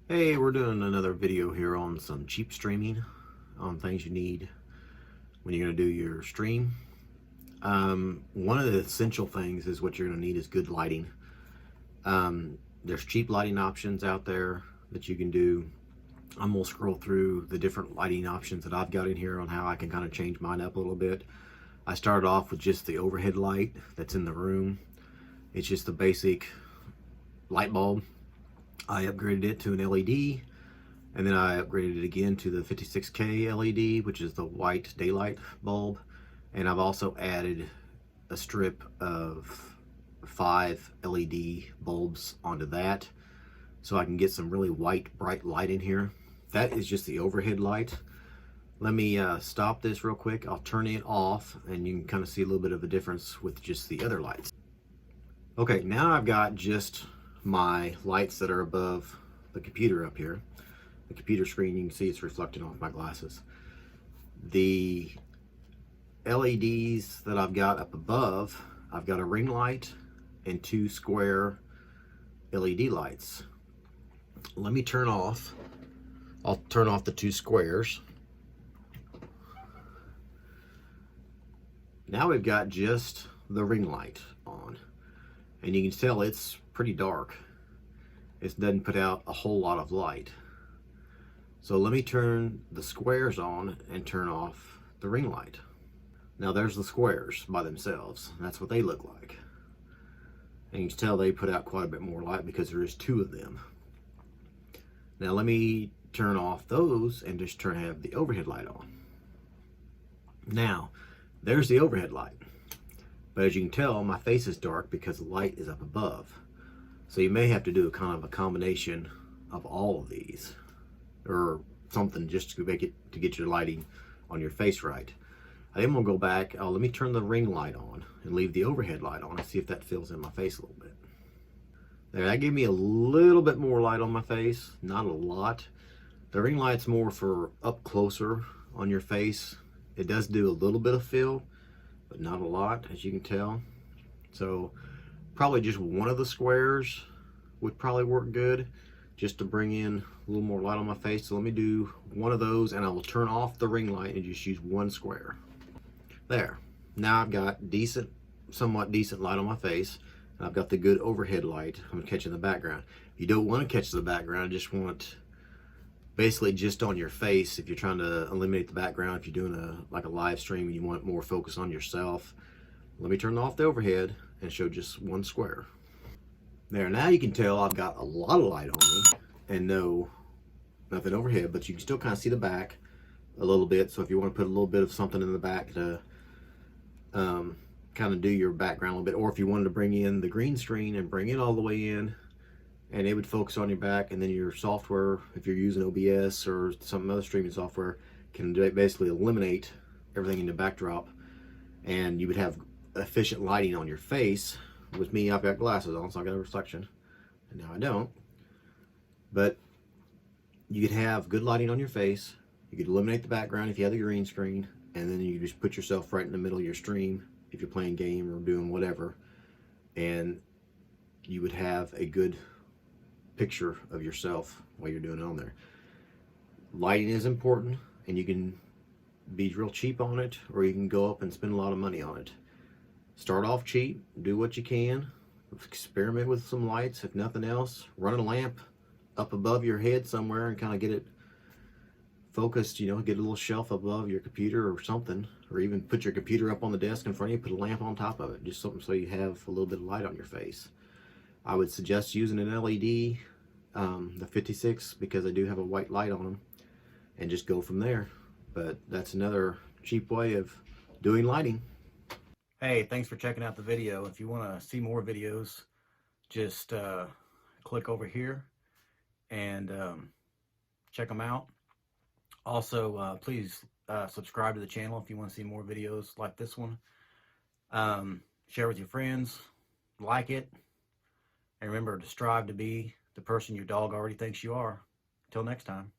Hey, we're doing another video here on some cheap streaming, on things you need when you're going to do your stream. One of the essential things is what you're going to need is good lighting. There's cheap lighting options out there that you can do. I'm going to scroll through the different lighting options that I've got in here on how I can kind of change mine up a little bit. I started off with just the overhead light that's in the room. It's just the basic light bulb. I upgraded it to an LED. And then I upgraded it again to the 56K LED, which is the white daylight bulb. And I've also added a strip of 5 LED bulbs onto that, so I can get some really white, bright light in here. That is just the overhead light. Let me stop this real quick. I'll turn it off, and you can kind of see a little bit of a difference with just the other lights. Okay, now I've got just my lights that are above the computer up here. The computer screen, you can see it's reflecting off my glasses. The LEDs that I've got up above, I've got a ring light and 2 square LED lights. Let me turn off, I'll turn off the 2 squares. Now we've got just the ring light on, and you can tell it's pretty dark. It doesn't put out a whole lot of light. So let me turn the squares on and turn off the ring light. Now there's the squares by themselves. That's what they look like. And you can tell they put out quite a bit more light because there is 2 of them. Now let me turn off those and just have the overhead light on. Now, there's the overhead light. But as you can tell, my face is dark because the light is up above. So you may have to do a kind of a combination of all of these, or something, just to make it, to get your lighting on your face right. I am gonna go back. Let me turn the ring light on and leave the overhead light on and see if that fills in my face a little bit. There, that gave me a little bit more light on my face, not a lot. The ring light's more for up closer on your face. It does do a little bit of fill, but not a lot, as you can tell. So probably just one of the squares would probably work good, just to bring in a little more light on my face. So let me do one of those, and I will turn off the ring light and just use 1 square. There. Now I've got decent, somewhat decent light on my face, and I've got the good overhead light I'm catching the background. If you don't want to catch the background, just want basically just on your face. If you're trying to eliminate the background, if you're doing like a live stream and you want more focus on yourself, let me turn off the overhead and show just 1 square. There, now you can tell I've got a lot of light on me and nothing overhead, but you can still kind of see the back a little bit. So if you want to put a little bit of something in the back to kind of do your background a little bit, or if you wanted to bring in the green screen and bring it all the way in, and it would focus on your back, and then your software, if you're using OBS or some other streaming software, can basically eliminate everything in the backdrop, and you would have efficient lighting on your face. With me, I've got glasses on, so I got a reflection, and now I don't. But you could have good lighting on your face. You could eliminate the background if you have the green screen, and then you just put yourself right in the middle of your stream if you're playing game or doing whatever, and you would have a good picture of yourself while you're doing it on there. Lighting is important, and you can be real cheap on it, or you can go up and spend a lot of money on it. Start off cheap, do what you can, experiment with some lights. If nothing else, run a lamp up above your head somewhere and kind of get it focused, you know, get a little shelf above your computer or something, or even put your computer up on the desk in front of you, put a lamp on top of it, just something so you have a little bit of light on your face. I would suggest using an LED, the 56, because I do have a white light on them, and just go from there. But that's another cheap way of doing lighting. Hey, thanks for checking out the video. If you want to see more videos, just click over here and check them out. Also, please subscribe to the channel if you want to see more videos like this one. Share with your friends, like it, and remember to strive to be the person your dog already thinks you are. Until next time.